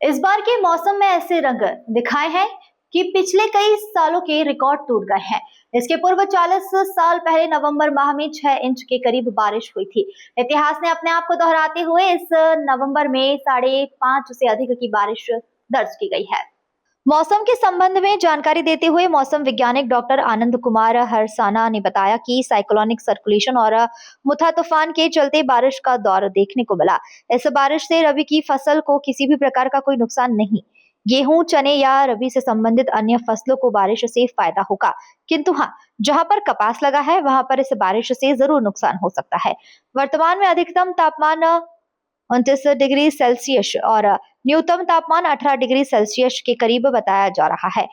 इस बार के मौसम में ऐसे रंग दिखाए हैं कि पिछले कई सालों के रिकॉर्ड टूट गए हैं। इसके पूर्व 40 साल पहले नवंबर माह में 6 इंच के करीब बारिश हुई थी। इतिहास ने अपने आप को दोहराते हुए इस नवंबर में 5.5 से अधिक की बारिश दर्ज की गई है। मौसम के संबंध में जानकारी देते हुए मौसम वैज्ञानिक डॉक्टर आनंद कुमार हरसाना ने बताया कि साइक्लोनिक सर्कुलेशन और मुथा तूफान के चलते बारिश का दौर देखने को मिला। इस बारिश से रबी की फसल को किसी भी प्रकार का कोई नुकसान नहीं। गेहूं, चने या रबी से संबंधित अन्य फसलों को बारिश से फायदा होगा, किंतु हाँ, जहां पर कपास लगा है वहां पर इस बारिश से जरूर नुकसान हो सकता है। वर्तमान में अधिकतम तापमान 29 डिग्री सेल्सियस और न्यूनतम तापमान 18 डिग्री सेल्सियस के करीब बताया जा रहा है।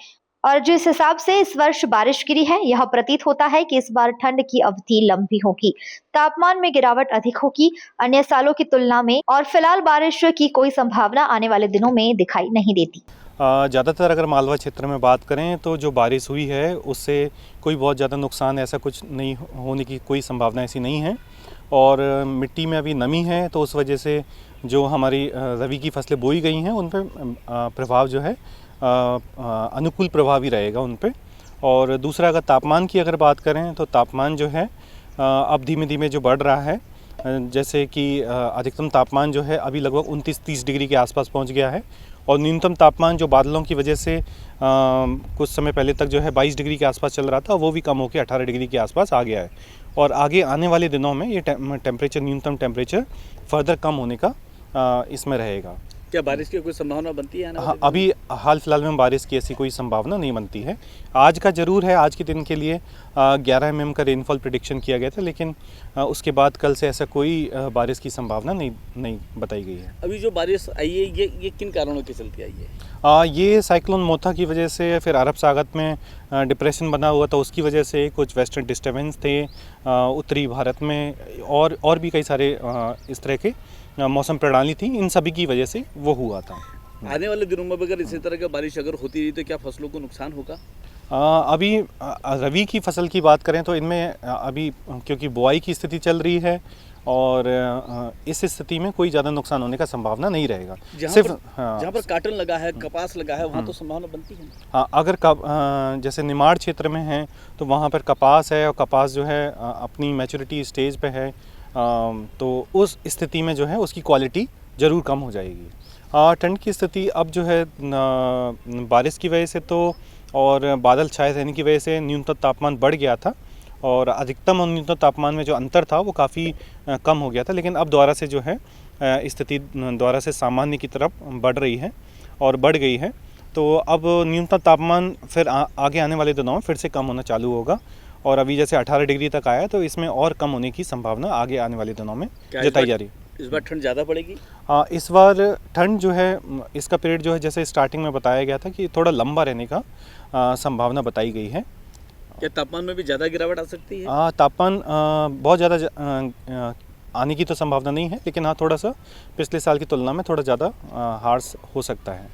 और जिस हिसाब से इस वर्ष बारिश गिरी है, यह प्रतीत होता है कि इस बार ठंड की अवधि लंबी होगी, तापमान में गिरावट अधिक होगी अन्य सालों की तुलना में, और फिलहाल बारिश की कोई संभावना आने वाले दिनों में दिखाई नहीं देती। ज़्यादातर अगर मालवा क्षेत्र में बात करें तो जो बारिश हुई है उससे कोई बहुत ज़्यादा नुकसान ऐसा कुछ नहीं होने की कोई संभावना ऐसी नहीं है। और मिट्टी में अभी नमी है तो उस वजह से जो हमारी रबी की फसलें बोई गई हैं उन पर प्रभाव जो है अनुकूल प्रभाव ही रहेगा उन पे। और दूसरा, अगर तापमान की अगर बात करें तो तापमान जो है अब धीमे धीमे जो बढ़ रहा है, जैसे कि अधिकतम तापमान जो है अभी लगभग 29-30 डिग्री के आसपास पहुंच गया है और न्यूनतम तापमान जो बादलों की वजह से कुछ समय पहले तक जो है 22 डिग्री के आसपास चल रहा था, वो भी कम होकर 18 डिग्री के आसपास आ गया है। और आगे आने वाले दिनों में ये टेम्परेचर, न्यूनतम टेम्परेचर फर्दर कम होने का इसमें रहेगा। क्या बारिश की कोई संभावना बनती है? हाँ, अभी हाल फिलहाल में बारिश की ऐसी कोई संभावना नहीं बनती है। आज का जरूर है, आज के दिन के लिए 11 mm का रेनफॉल प्रेडिक्शन किया गया था, लेकिन उसके बाद कल से ऐसा कोई बारिश की संभावना नहीं बताई गई है। अभी जो बारिश आई है ये किन कारणों के चलते आई है? ये साइक्लोन मोथा की वजह से, फिर अरब सागर में डिप्रेशन बना हुआ था उसकी वजह से, कुछ वेस्टर्न डिस्टर्बेंस थे उत्तरी भारत में, और भी कई सारे इस तरह के मौसम प्रणाली थी, इन सभी की वजह से वो हुआ था। आने वाले दिनों में अगर इसी तरह की बारिश अगर होती रही तो क्या फसलों को नुकसान होगा? अभी रबी की फसल की बात करें तो इनमें अभी क्योंकि बुआई की स्थिति चल रही है और इस स्थिति में कोई ज़्यादा नुकसान होने का संभावना नहीं रहेगा। जहाँ पर काटन लगा है, कपास लगा है, वहाँ तो संभावना बनती है। हाँ, अगर जैसे निमाड़ क्षेत्र में है तो वहाँ पर कपास है और कपास जो है अपनी मैच्योरिटी स्टेज पे है, तो उस स्थिति में जो है उसकी क्वालिटी ज़रूर कम हो जाएगी। ठंड की स्थिति अब जो है बारिश की वजह से तो और बादल छाए रहने की वजह से न्यूनतम तापमान बढ़ गया था और अधिकतम और न्यूनतम तापमान में जो अंतर था वो काफ़ी कम हो गया था, लेकिन अब दोबारा से जो है स्थिति दोबारा से सामान्य की तरफ बढ़ रही है और बढ़ गई है। तो अब न्यूनतम तापमान फिर आगे आने वाले दिनों में फिर से कम होना चालू होगा और अभी जैसे 18 डिग्री तक आया तो इसमें और कम होने की संभावना आगे आने वाले दिनों में जताई जा रही है। इस बार ठंड ज़्यादा पड़ेगी? इस बार ठंड जो है, इसका पीरियड जो है जैसे स्टार्टिंग में बताया गया था कि थोड़ा लंबा रहने का संभावना बताई गई है। क्या तापमान में भी ज़्यादा गिरावट आ सकती है? तापमान बहुत ज़्यादा आने की तो संभावना नहीं है, लेकिन हाँ, थोड़ा सा पिछले साल की तुलना में थोड़ा ज़्यादा हार्श हो सकता है।